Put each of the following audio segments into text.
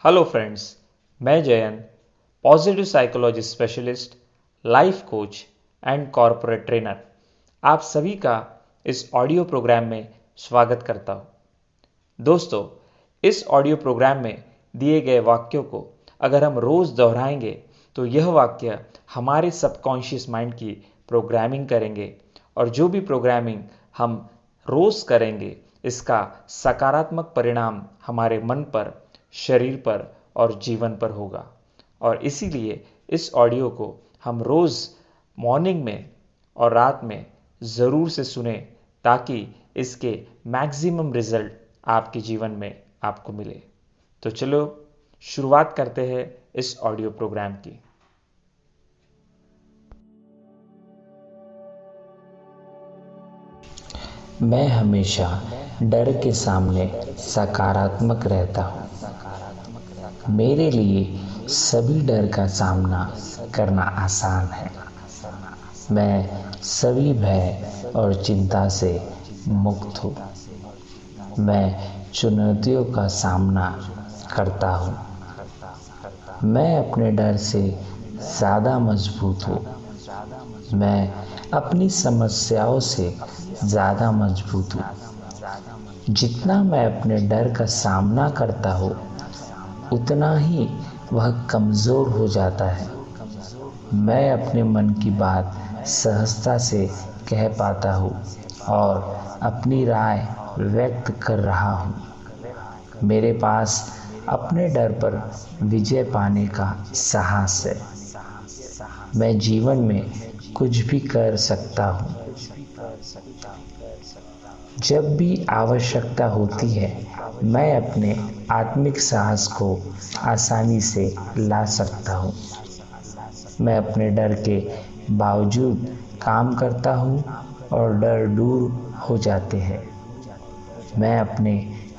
Hello friends, मैं Jayan, positive psychology specialist, life coach and corporate trainer आप सभी का इस ऑडियो प्रोग्राम में स्वागत करता हूं। दोस्तों, इस ऑडियो प्रोग्राम में दिए गए वाक्यों को अगर हम रोज़ दोहराएंगे तो यह वाक्य हमारे सबकॉन्शियस माइंड की प्रोग्रामिंग करेंगे और जो भी प्रोग्रामिंग हम रोज़ करेंगे इसका सकारात्मक परिणाम हमारे मन पर, शरीर पर और जीवन पर होगा। और इसीलिए इस ऑडियो को हम रोज़ मॉर्निंग में और रात में ज़रूर से सुने ताकि इसके मैक्सिमम रिजल्ट आपके जीवन में आपको मिले। तो चलो शुरुआत करते हैं इस ऑडियो प्रोग्राम की। मैं हमेशा डर के सामने सकारात्मक रहता हूँ। मेरे लिए सभी डर का सामना करना आसान है। मैं सभी भय और चिंता से मुक्त हूँ। मैं चुनौतियों का सामना करता हूँ। मैं अपने डर से ज़्यादा मजबूत हूँ। मैं अपनी समस्याओं से ज़्यादा मजबूत हूँ। जितना मैं अपने डर का सामना करता हूँ उतना ही वह कमज़ोर हो जाता है। मैं अपने मन की बात सहजता से कह पाता हूँ और अपनी राय व्यक्त कर रहा हूँ। मेरे पास अपने डर पर विजय पाने का साहस है। मैं जीवन में कुछ भी कर सकता हूँ। जब भी आवश्यकता होती है मैं अपने आत्मिक साहस को आसानी से ला सकता हूँ। मैं अपने डर के बावजूद काम करता हूँ और डर दूर हो जाते हैं। मैं अपने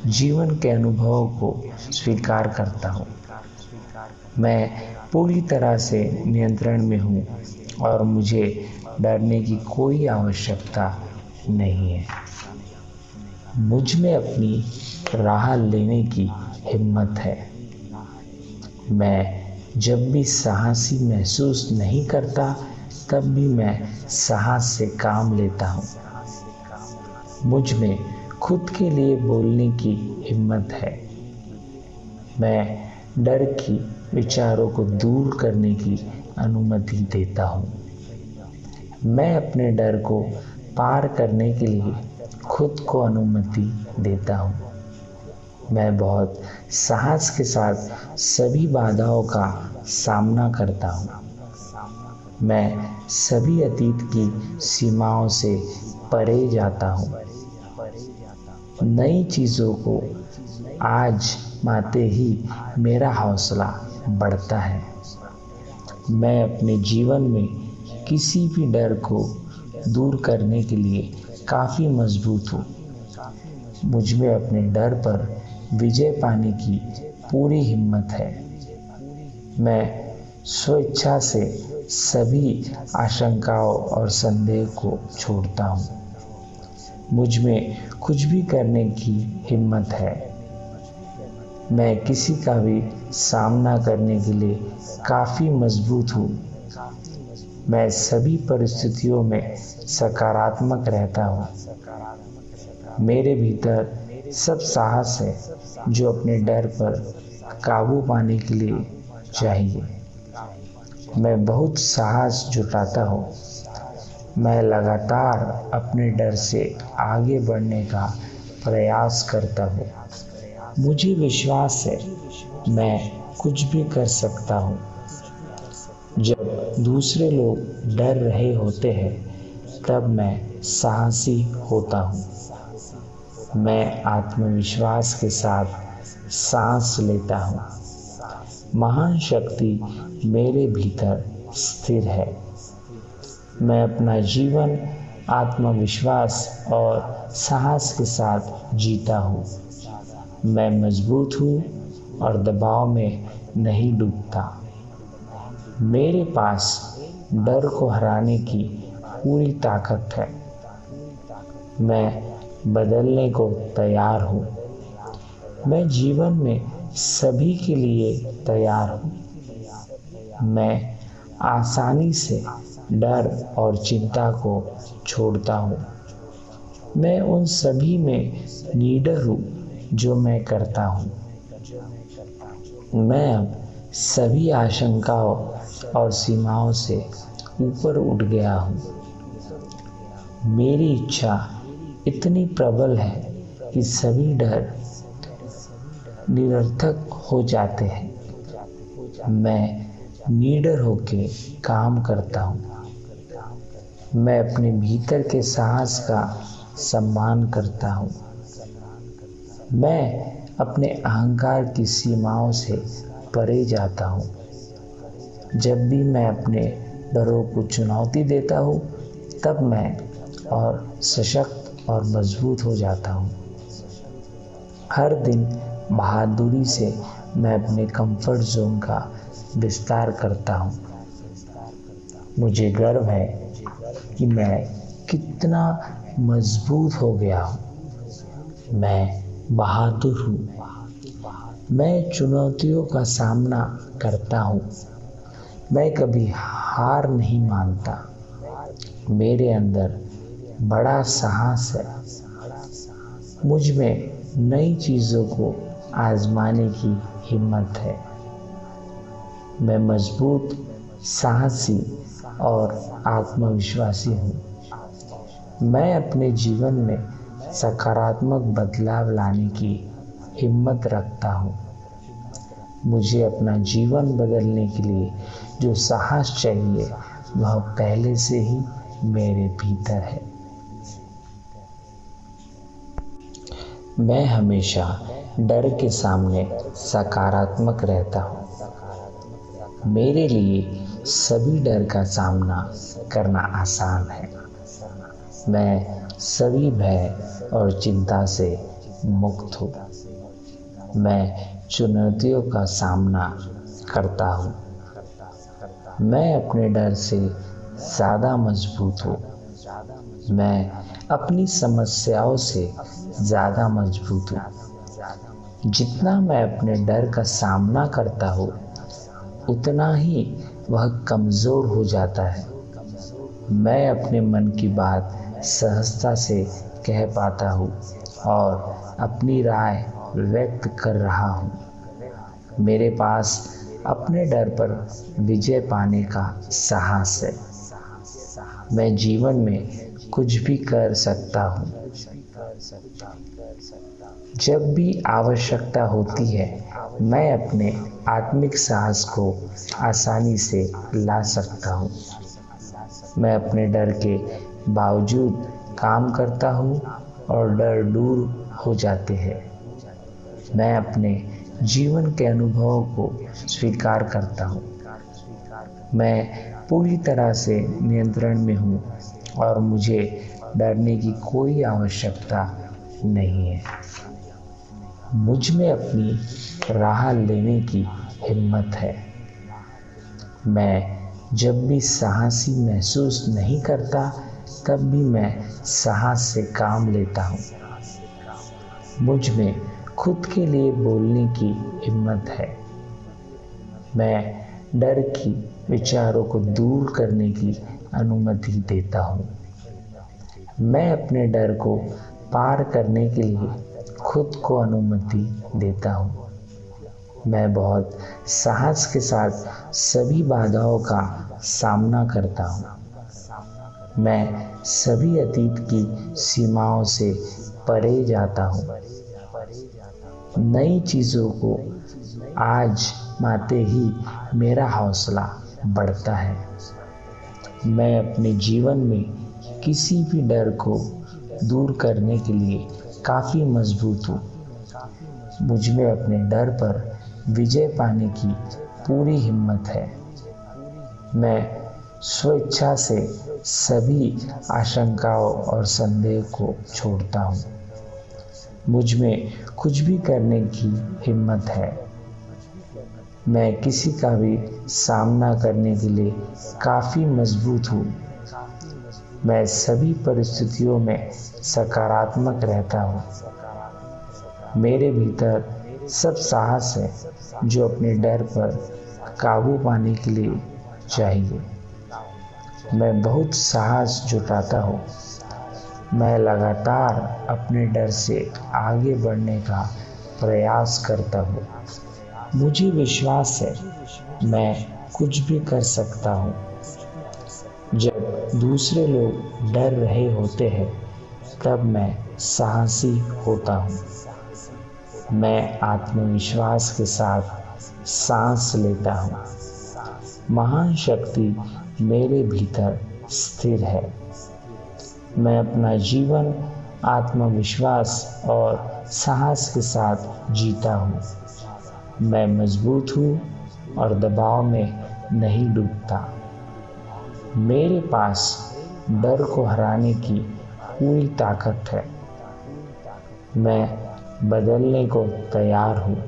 जीवन के अनुभवों को स्वीकार करता हूँ। मैं पूरी तरह से नियंत्रण में हूँ और मुझे डरने की कोई आवश्यकता नहीं है। मुझ में अपनी राह लेने की हिम्मत है। मैं जब भी साहसी महसूस नहीं करता तब भी मैं साहस से काम लेता हूँ। मुझ में खुद के लिए बोलने की हिम्मत है। मैं डर की विचारों को दूर करने की अनुमति देता हूँ। मैं अपने डर को पार करने के लिए खुद को अनुमति देता हूँ। मैं बहुत साहस के साथ सभी बाधाओं का सामना करता हूँ। मैं सभी अतीत की सीमाओं से परे जाता हूँ। नई चीज़ों को आजमाते ही मेरा हौसला बढ़ता है। मैं अपने जीवन में किसी भी डर को दूर करने के लिए काफ़ी मजबूत हूँ। मुझ में अपने डर पर विजय पाने की पूरी हिम्मत है। मैं स्वेच्छा से सभी आशंकाओं और संदेह को छोड़ता हूँ। मुझ में कुछ भी करने की हिम्मत है। मैं किसी का भी सामना करने के लिए काफ़ी मजबूत हूँ। मैं सभी परिस्थितियों में सकारात्मक रहता हूँ। मेरे भीतर सब साहस है जो अपने डर पर काबू पाने के लिए चाहिए। मैं बहुत साहस जुटाता हूँ। मैं लगातार अपने डर से आगे बढ़ने का प्रयास करता हूँ। मुझे विश्वास है मैं कुछ भी कर सकता हूँ। जब दूसरे लोग डर रहे होते हैं तब मैं साहसी होता हूँ। मैं आत्मविश्वास के साथ सांस लेता हूँ। महान शक्ति मेरे भीतर स्थिर है। मैं अपना जीवन आत्मविश्वास और साहस के साथ जीता हूँ। मैं मजबूत हूँ और दबाव में नहीं डूबता। मेरे पास डर को हराने की पूरी ताकत है। मैं बदलने को तैयार हूँ। मैं जीवन में सभी के लिए तैयार हूँ। मैं आसानी से डर और चिंता को छोड़ता हूँ। मैं उन सभी में निडर हूँ जो मैं करता हूँ। मैं अब सभी आशंकाओं और सीमाओं से ऊपर उठ गया हूँ। मेरी इच्छा इतनी प्रबल है कि सभी डर निरर्थक हो जाते हैं। मैं निडर होके काम करता हूँ। मैं अपने भीतर के साहस का सम्मान करता हूँ। मैं अपने अहंकार की सीमाओं से परे जाता हूँ। जब भी मैं अपने डरों को चुनौती देता हूँ, तब मैं और सशक्त और मजबूत हो जाता हूँ। हर दिन बहादुरी से मैं अपने कंफर्ट जोन का विस्तार करता हूँ। मुझे गर्व है कि मैं कितना मजबूत हो गया हूँ। मैं बहादुर हूँ। मैं चुनौतियों का सामना करता हूँ। मैं कभी हार नहीं मानता। मेरे अंदर बड़ा साहस है। मुझ में नई चीज़ों को आजमाने की हिम्मत है। मैं मजबूत, साहसी और आत्मविश्वासी हूँ। मैं अपने जीवन में सकारात्मक बदलाव लाने की हिम्मत रखता हूँ। मुझे अपना जीवन बदलने के लिए जो साहस चाहिए वह पहले से ही मेरे भीतर है। मैं हमेशा डर के सामने सकारात्मक रहता हूँ। मेरे लिए सभी डर का सामना करना आसान है। मैं सभी भय और चिंता से मुक्त हूँ। मैं चुनौतियों का सामना करता हूँ। मैं अपने डर से ज़्यादा मजबूत हूँ। मैं अपनी समस्याओं से ज़्यादा मजबूत हूँ। जितना मैं अपने डर का सामना करता हूँ, उतना ही वह कमज़ोर हो जाता है। मैं अपने मन की बात सहजता से कह पाता हूँ और अपनी राय व्यक्त कर रहा हूँ। मेरे पास अपने डर पर विजय पाने का साहस है। मैं जीवन में कुछ भी कर सकता हूँ। जब भी आवश्यकता होती है, मैं अपने आत्मिक साहस को आसानी से ला सकता हूँ। मैं अपने डर के बावजूद काम करता हूँ और डर दूर हो जाते हैं। मैं अपने जीवन के अनुभवों को स्वीकार करता हूँ। मैं पूरी तरह से नियंत्रण में हूँ और मुझे डरने की कोई आवश्यकता नहीं है। मुझ में अपनी राह लेने की हिम्मत है। मैं जब भी साहसी महसूस नहीं करता, तब भी मैं साहस से काम लेता हूँ। मुझ में खुद के लिए बोलने की हिम्मत है। मैं डर की विचारों को दूर करने की अनुमति देता हूँ। मैं अपने डर को पार करने के लिए खुद को अनुमति देता हूँ। मैं बहुत साहस के साथ सभी बाधाओं का सामना करता हूँ। मैं सभी अतीत की सीमाओं से परे जाता हूँ। नई चीज़ों को आजमाते ही मेरा हौसला बढ़ता है। मैं अपने जीवन में किसी भी डर को दूर करने के लिए काफ़ी मजबूत हूँ। मुझ में अपने डर पर विजय पाने की पूरी हिम्मत है। मैं स्वेच्छा से सभी आशंकाओं और संदेह को छोड़ता हूँ। मुझ में कुछ भी करने की हिम्मत है। मैं किसी का भी सामना करने के लिए काफ़ी मजबूत हूँ। मैं सभी परिस्थितियों में सकारात्मक रहता हूँ। मेरे भीतर सब साहस है जो अपने डर पर काबू पाने के लिए चाहिए। मैं बहुत साहस जुटाता हूँ। मैं लगातार अपने डर से आगे बढ़ने का प्रयास करता हूँ। मुझे विश्वास है मैं कुछ भी कर सकता हूँ। जब दूसरे लोग डर रहे होते हैं तब मैं साहसी होता हूँ। मैं आत्मविश्वास के साथ सांस लेता हूँ। महान शक्ति मेरे भीतर स्थिर है। मैं अपना जीवन आत्मविश्वास और साहस के साथ जीता हूँ। मैं मजबूत हूँ और दबाव में नहीं डूबता। मेरे पास डर को हराने की पूरी ताकत है। मैं बदलने को तैयार हूँ।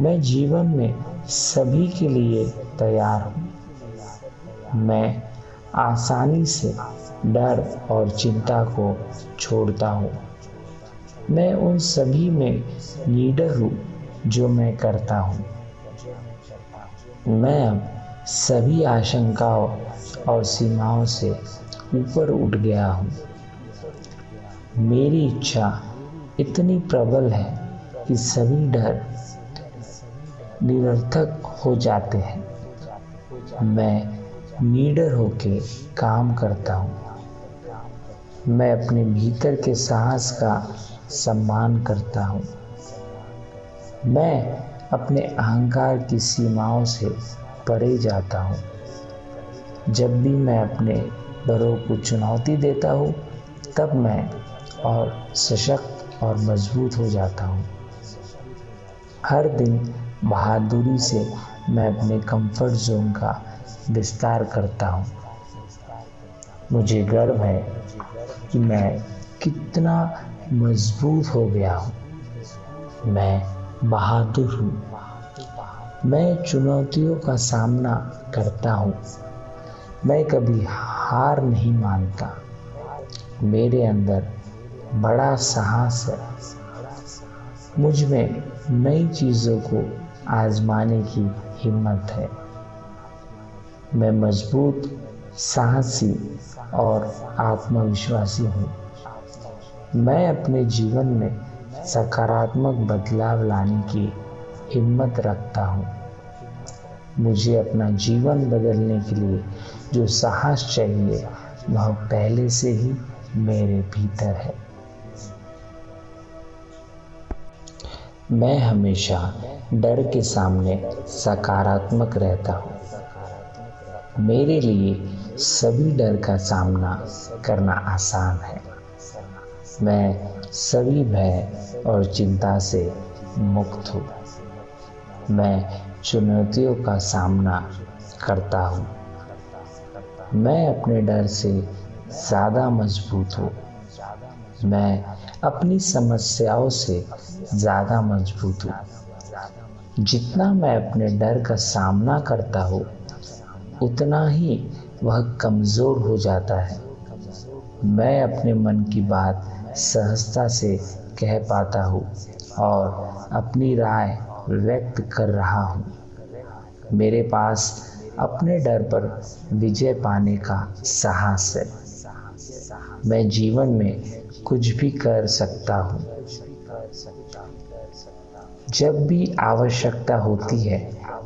मैं जीवन में सभी के लिए तैयार हूँ। मैं आसानी से डर और चिंता को छोड़ता हूँ। मैं उन सभी में निडर हूँ जो मैं करता हूँ। मैं अब सभी आशंकाओं और सीमाओं से ऊपर उठ गया हूँ। मेरी इच्छा इतनी प्रबल है कि सभी डर निरर्थक हो जाते हैं। मैं निडर होके काम करता हूँ। मैं अपने भीतर के साहस का सम्मान करता हूँ। मैं अपने अहंकार की सीमाओं से परे जाता हूँ। जब भी मैं अपने डरों को चुनौती देता हूँ तब मैं और सशक्त और मजबूत हो जाता हूँ। हर दिन बहादुरी से मैं अपने कंफर्ट जोन का विस्तार करता हूँ। मुझे गर्व है कि मैं कितना मजबूत हो गया हूँ। मैं बहादुर हूँ। मैं चुनौतियों का सामना करता हूँ। मैं कभी हार नहीं मानता। मेरे अंदर बड़ा साहस है। मुझ में नई चीज़ों को आजमाने की हिम्मत है। मैं मजबूत, साहसी और आत्मविश्वासी हूँ। मैं अपने जीवन में सकारात्मक बदलाव लाने की हिम्मत रखता हूँ। मुझे अपना जीवन बदलने के लिए जो साहस चाहिए वह पहले से ही मेरे भीतर है। मैं हमेशा डर के सामने सकारात्मक रहता हूँ। मेरे लिए सभी डर का सामना करना आसान है। मैं सभी भय और चिंता से मुक्त हूँ। मैं चुनौतियों का सामना करता हूँ। मैं अपने डर से ज़्यादा मजबूत हूँ। मैं अपनी समस्याओं से ज़्यादा मजबूत हूँ। जितना मैं अपने डर का सामना करता हूँ उतना ही वह कमज़ोर हो जाता है। मैं अपने मन की बात सहजता से कह पाता हूँ और अपनी राय व्यक्त कर रहा हूँ। मेरे पास अपने डर पर विजय पाने का साहस है। मैं जीवन में कुछ भी कर सकता हूँ। जब भी आवश्यकता होती है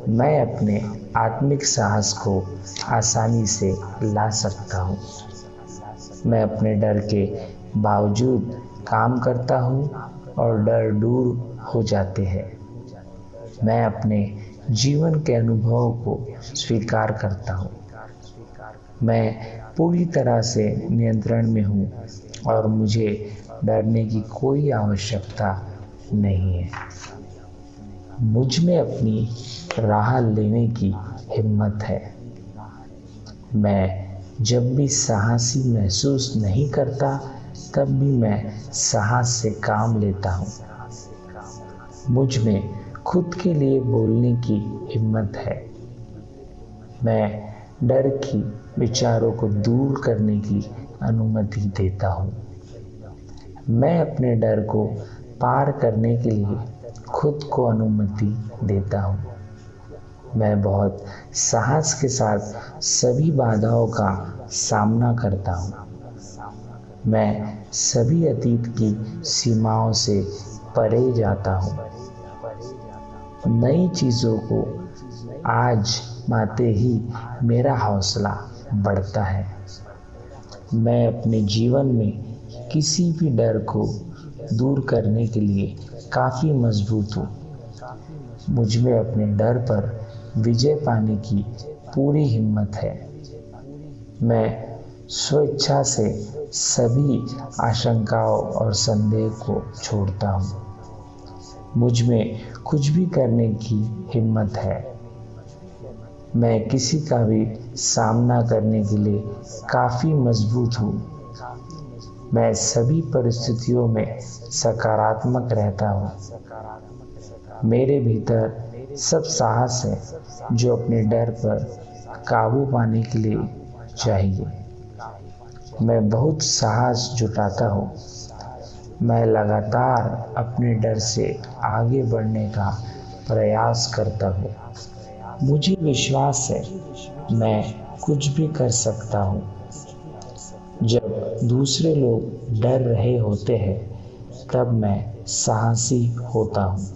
मैं अपने आत्मिक साहस को आसानी से ला सकता हूँ। मैं अपने डर के बावजूद काम करता हूँ और डर दूर हो जाते हैं। मैं अपने जीवन के अनुभवों को स्वीकार करता हूँ। मैं पूरी तरह से नियंत्रण में हूँ और मुझे डरने की कोई आवश्यकता नहीं है। मुझ में अपनी राह लेने की हिम्मत है। मैं जब भी साहसी महसूस नहीं करता तब भी मैं साहस से काम लेता हूँ। मुझ में खुद के लिए बोलने की हिम्मत है। मैं डर की विचारों को दूर करने की अनुमति देता हूँ। मैं अपने डर को पार करने के लिए खुद को अनुमति देता हूँ। मैं बहुत साहस के साथ सभी बाधाओं का सामना करता हूँ। मैं सभी अतीत की सीमाओं से परे जाता हूँ। नई चीज़ों को आजमाते ही मेरा हौसला बढ़ता है। मैं अपने जीवन में किसी भी डर को दूर करने के लिए काफ़ी मजबूत हूँ। मुझ में अपने डर पर विजय पाने की पूरी हिम्मत है। मैं स्वेच्छा से सभी आशंकाओं और संदेह को छोड़ता हूँ। मुझ में कुछ भी करने की हिम्मत है। मैं किसी का भी सामना करने के लिए काफ़ी मजबूत हूँ। मैं सभी परिस्थितियों में सकारात्मक रहता हूँ। मेरे भीतर सब साहस है जो अपने डर पर काबू पाने के लिए चाहिए। मैं बहुत साहस जुटाता हूँ। मैं लगातार अपने डर से आगे बढ़ने का प्रयास करता हूँ। मुझे विश्वास है मैं कुछ भी कर सकता हूँ। जब दूसरे लोग डर रहे होते हैं तब मैं साहसी होता हूँ।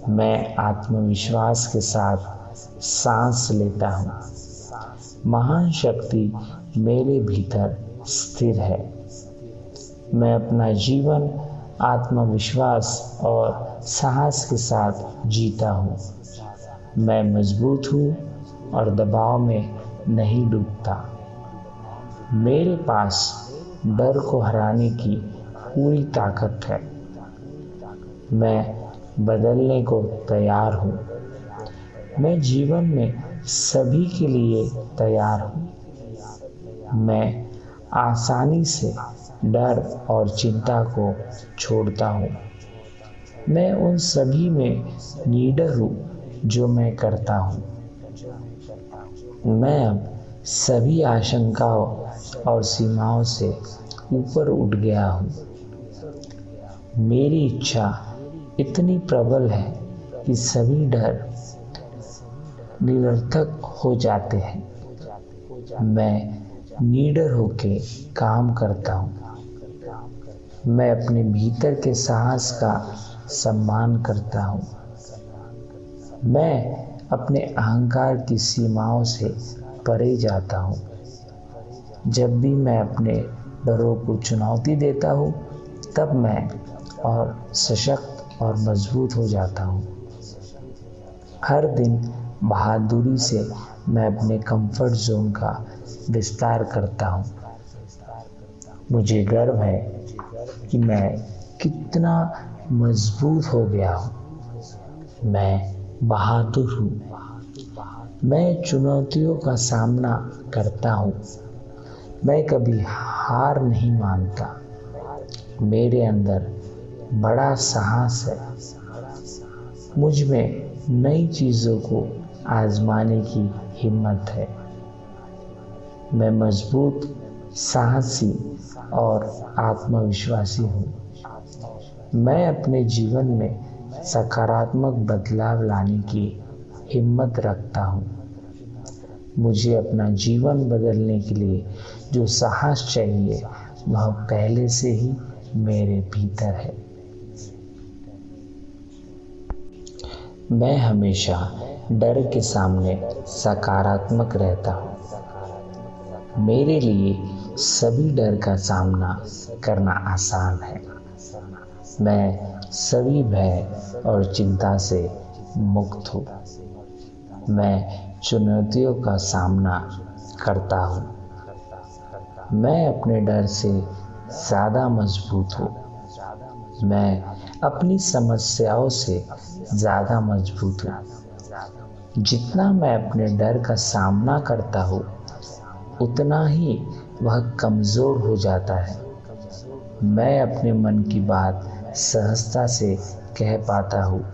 मैं आत्मविश्वास के साथ सांस लेता हूँ। महान शक्ति मेरे भीतर स्थिर है। मैं अपना जीवन आत्मविश्वास और साहस के साथ जीता हूँ। मैं मजबूत हूँ और दबाव में नहीं डूबता। मेरे पास डर को हराने की पूरी ताकत है। मैं बदलने को तैयार हूँ। मैं जीवन में सभी के लिए तैयार हूँ। मैं आसानी से डर और चिंता को छोड़ता हूँ। मैं उन सभी में निडर हूँ जो मैं करता हूँ। मैं अब सभी आशंकाओं और सीमाओं से ऊपर उठ गया हूँ। मेरी इच्छा इतनी प्रबल है कि सभी डर निरर्थक हो जाते हैं। मैं निडर होके काम करता हूँ। मैं अपने भीतर के साहस का सम्मान करता हूँ। मैं अपने अहंकार की सीमाओं से परे जाता हूँ। जब भी मैं अपने डरों को चुनौती देता हूँ तब मैं और सशक्त और मजबूत हो जाता हूँ। हर दिन बहादुरी से मैं अपने कंफर्ट जोन का विस्तार करता हूँ। मुझे गर्व है कि मैं कितना मजबूत हो गया हूँ। मैं बहादुर हूँ। मैं चुनौतियों का सामना करता हूँ। मैं कभी हार नहीं मानता। मेरे अंदर बड़ा साहस है। मुझ में नई चीज़ों को आजमाने की हिम्मत है। मैं मजबूत, साहसी और आत्मविश्वासी हूँ। मैं अपने जीवन में सकारात्मक बदलाव लाने की हिम्मत रखता हूँ। मुझे अपना जीवन बदलने के लिए जो साहस चाहिए वह पहले से ही मेरे भीतर है। मैं हमेशा डर के सामने सकारात्मक रहता हूँ। मेरे लिए सभी डर का सामना करना आसान है। मैं सभी भय और चिंता से मुक्त हूँ। मैं चुनौतियों का सामना करता हूँ। मैं अपने डर से ज़्यादा मजबूत हूँ। मैं अपनी समस्याओं से ज़्यादा मजबूत हूँ। जितना मैं अपने डर का सामना करता हूँ उतना ही वह कमज़ोर हो जाता है। मैं अपने मन की बात सहजता से कह पाता हूँ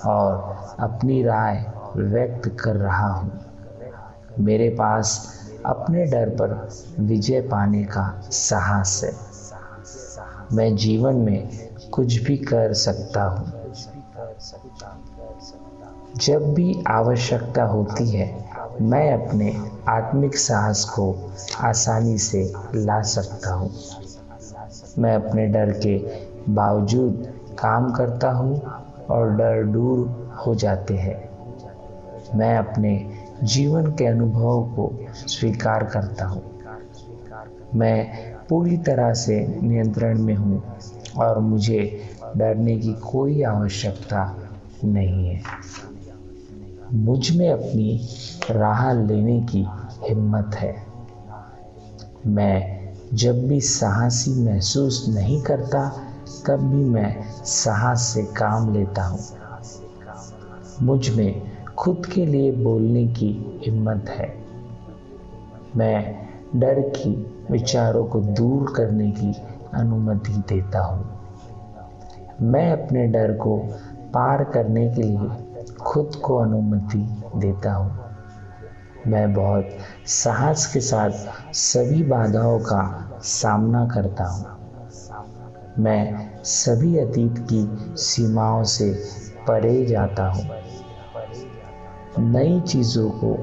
और अपनी राय व्यक्त कर रहा हूँ। मेरे पास अपने डर पर विजय पाने का साहस है। मैं जीवन में कुछ भी कर सकता हूँ। जब भी आवश्यकता होती है मैं अपने आत्मिक साहस को आसानी से ला सकता हूँ। मैं अपने डर के बावजूद काम करता हूँ और डर दूर हो जाते हैं। मैं अपने जीवन के अनुभव को स्वीकार करता हूँ। मैं पूरी तरह से नियंत्रण में हूँ और मुझे डरने की कोई आवश्यकता नहीं है। मुझ में अपनी राह लेने की हिम्मत है। मैं जब भी साहसी महसूस नहीं करता तब भी मैं साहस से काम लेता हूँ। मुझ में खुद के लिए बोलने की हिम्मत है। मैं डर की विचारों को दूर करने की अनुमति देता हूँ। मैं अपने डर को पार करने के लिए खुद को अनुमति देता हूँ। मैं बहुत साहस के साथ सभी बाधाओं का सामना करता हूँ। मैं सभी अतीत की सीमाओं से परे जाता हूँ। नई चीज़ों को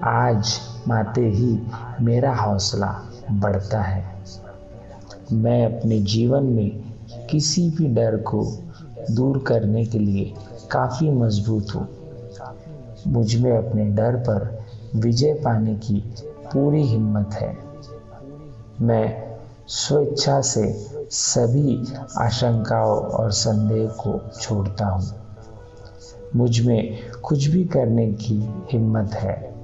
आजमाते ही मेरा हौसला बढ़ता है। मैं अपने जीवन में किसी भी डर को दूर करने के लिए काफ़ी मजबूत हूँ। मुझ में अपने डर पर विजय पाने की पूरी हिम्मत है। मैं स्वेच्छा से सभी आशंकाओं और संदेह को छोड़ता हूँ। मुझ में कुछ भी करने की हिम्मत है।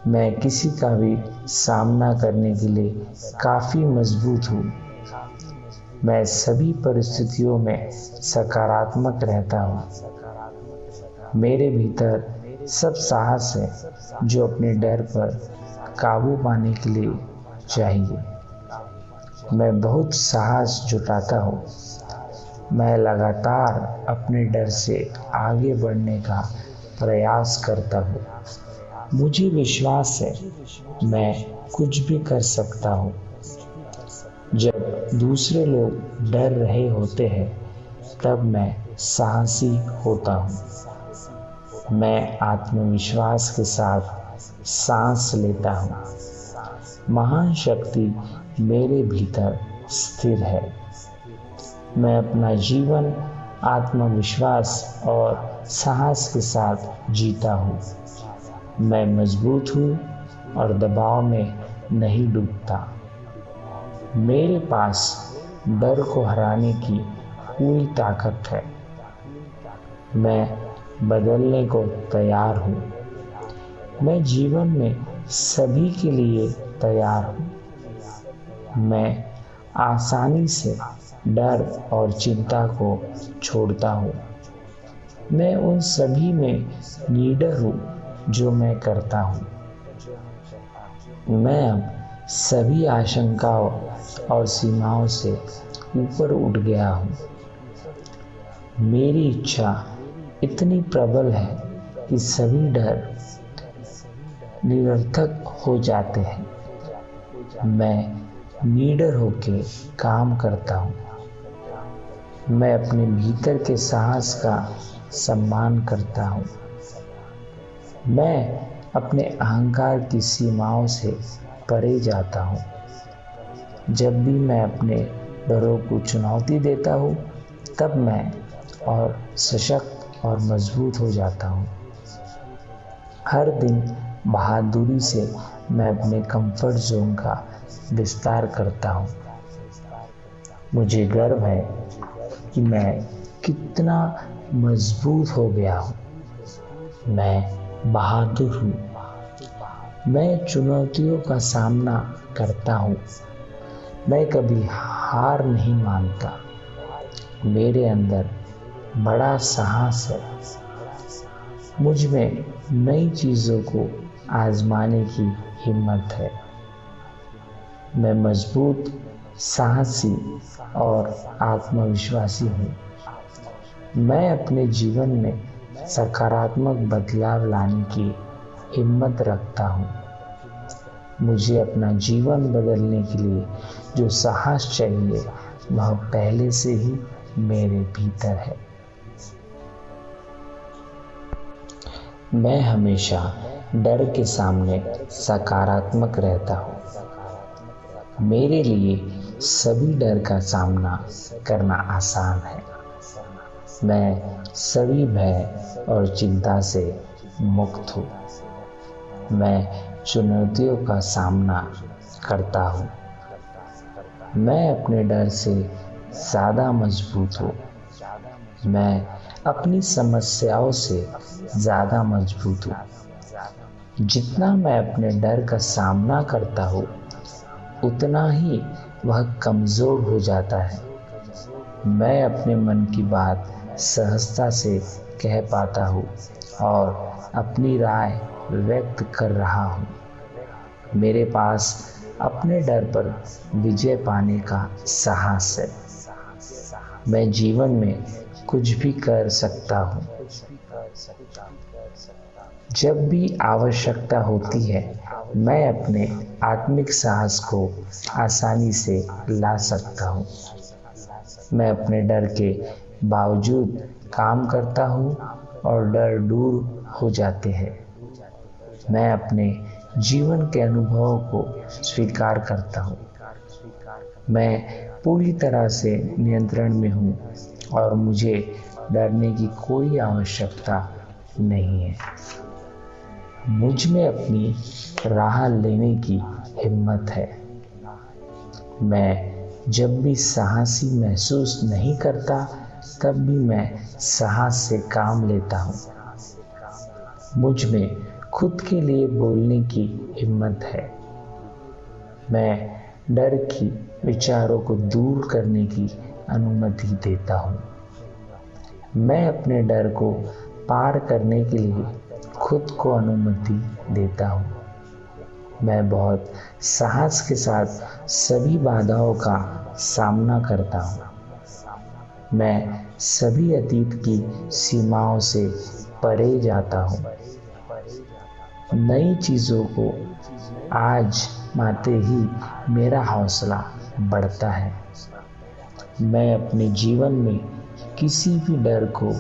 मैं किसी का भी सामना करने के लिए काफ़ी मजबूत हूँ। मैं सभी परिस्थितियों में सकारात्मक रहता हूँ। मेरे भीतर सब साहस है जो अपने डर पर काबू पाने के लिए चाहिए। मैं बहुत साहस जुटाता हूँ। मैं लगातार अपने डर से आगे बढ़ने का प्रयास करता हूँ। मुझे विश्वास है मैं कुछ भी कर सकता हूँ। जब दूसरे लोग डर रहे होते हैं तब मैं साहसी होता हूँ। मैं आत्मविश्वास के साथ सांस लेता हूँ। महान शक्ति मेरे भीतर स्थिर है। मैं अपना जीवन आत्मविश्वास और साहस के साथ जीता हूँ। मैं मजबूत हूँ और दबाव में नहीं डूबता। मेरे पास डर को हराने की पूरी ताकत है। मैं बदलने को तैयार हूँ। मैं जीवन में सभी के लिए तैयार हूँ। मैं आसानी से डर और चिंता को छोड़ता हूँ। मैं उन सभी में निडर हूँ जो मैं करता हूँ। मैं अब सभी आशंकाओं और सीमाओं से ऊपर उठ गया हूँ। मेरी इच्छा इतनी प्रबल है कि सभी डर निरर्थक हो जाते हैं। मैं निडर होकर काम करता हूँ। मैं अपने भीतर के साहस का सम्मान करता हूँ। मैं अपने अहंकार की सीमाओं से परे जाता हूँ। जब भी मैं अपने डरों को चुनौती देता हूँ तब मैं और सशक्त और मजबूत हो जाता हूँ। हर दिन बहादुरी से मैं अपने कंफर्ट जोन का विस्तार करता हूँ। मुझे गर्व है कि मैं कितना मजबूत हो गया हूँ। मैं बहादुर हूँ। मैं चुनौतियों का सामना करता हूँ। मैं कभी हार नहीं मानता। मेरे अंदर बड़ा साहस है। मुझ में नई चीज़ों को आजमाने की हिम्मत है। मैं मजबूत, साहसी और आत्मविश्वासी हूँ। मैं अपने जीवन में सकारात्मक बदलाव लाने की हिम्मत रखता हूँ। मुझे अपना जीवन बदलने के लिए जो साहस चाहिए वह पहले से ही मेरे भीतर है। मैं हमेशा डर के सामने सकारात्मक रहता हूँ। मेरे लिए सभी डर का सामना करना आसान है। मैं सभी भय और चिंता से मुक्त हूँ। मैं चुनौतियों का सामना करता हूँ। मैं अपने डर से ज़्यादा मजबूत हूँ। मैं अपनी समस्याओं से ज़्यादा मजबूत हूँ। जितना मैं अपने डर का सामना करता हूँ, उतना ही वह कमज़ोर हो जाता है। मैं अपने मन की बात सहजता से कह पाता हूँ और अपनी राय व्यक्त कर रहा हूँ। मेरे पास अपने डर पर विजय पाने का साहस है। मैं जीवन में कुछ भी कर सकता हूँ। जब भी आवश्यकता होती है, मैं अपने आत्मिक साहस को आसानी से ला सकता हूँ। मैं अपने डर के बावजूद काम करता हूँ और डर दूर हो जाते हैं। मैं अपने जीवन के अनुभवों को स्वीकार करता हूँ। मैं पूरी तरह से नियंत्रण में हूँ और मुझे डरने की कोई आवश्यकता नहीं है। मुझ में अपनी राह लेने की हिम्मत है। मैं जब भी साहसी महसूस नहीं करता, तब भी मैं साहस से काम लेता हूँ। मुझ में खुद के लिए बोलने की हिम्मत है। मैं डर की विचारों को दूर करने की अनुमति देता हूँ। मैं अपने डर को पार करने के लिए खुद को अनुमति देता हूँ। मैं बहुत साहस के साथ सभी बाधाओं का सामना करता हूँ। मैं सभी अतीत की सीमाओं से परे जाता हूँ। नई चीज़ों को आजमाते ही मेरा हौसला बढ़ता है। मैं अपने जीवन में किसी भी डर को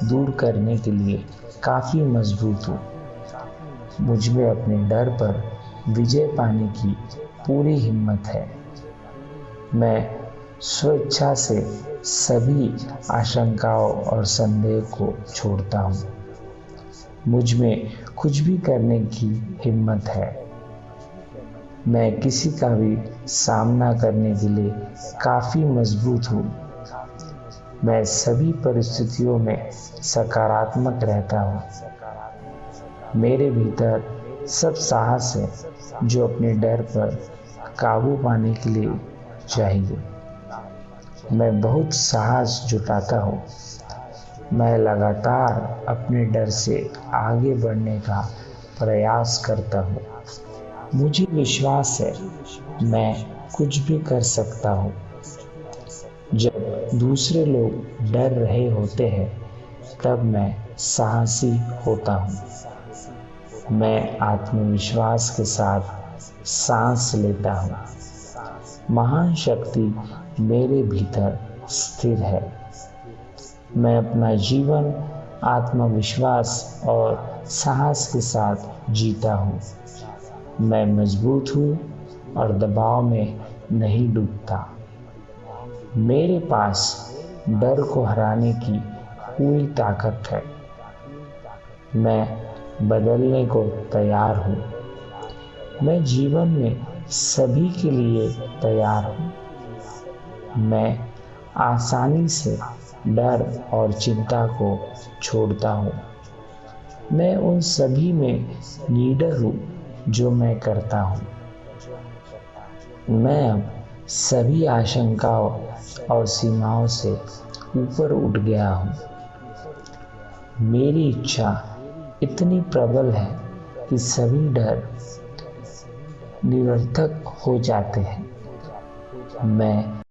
दूर करने के लिए काफ़ी मजबूत हूँ। मुझ में अपने डर पर विजय पाने की पूरी हिम्मत है। मैं स्वेच्छा से सभी आशंकाओं और संदेह को छोड़ता हूँ। मुझ में कुछ भी करने की हिम्मत है। मैं किसी का भी सामना करने के लिए काफ़ी मजबूत हूँ। मैं सभी परिस्थितियों में सकारात्मक रहता हूँ। मेरे भीतर सब साहस है जो अपने डर पर काबू पाने के लिए चाहिए। मैं बहुत साहस जुटाता हूँ। मैं लगातार अपने डर से आगे बढ़ने का प्रयास करता हूँ। मुझे विश्वास है मैं कुछ भी कर सकता हूँ। जब दूसरे लोग डर रहे होते हैं, तब मैं साहसी होता हूँ। मैं आत्मविश्वास के साथ सांस लेता हूँ। महान शक्ति मेरे भीतर स्थिर है। मैं अपना जीवन आत्मविश्वास और साहस के साथ जीता हूँ। मैं मजबूत हूँ और दबाव में नहीं डूबता। मेरे पास डर को हराने की पूरी ताकत है। मैं बदलने को तैयार हूँ। मैं जीवन में सभी के लिए तैयार हूँ। मैं आसानी से डर और चिंता को छोड़ता हूँ। मैं उन सभी में निडर हूँ जो मैं करता हूँ। मैं अब सभी आशंकाओं और सीमाओं से ऊपर उठ गया हूँ। मेरी इच्छा इतनी प्रबल है कि सभी डर निरर्थक हो जाते हैं। मैं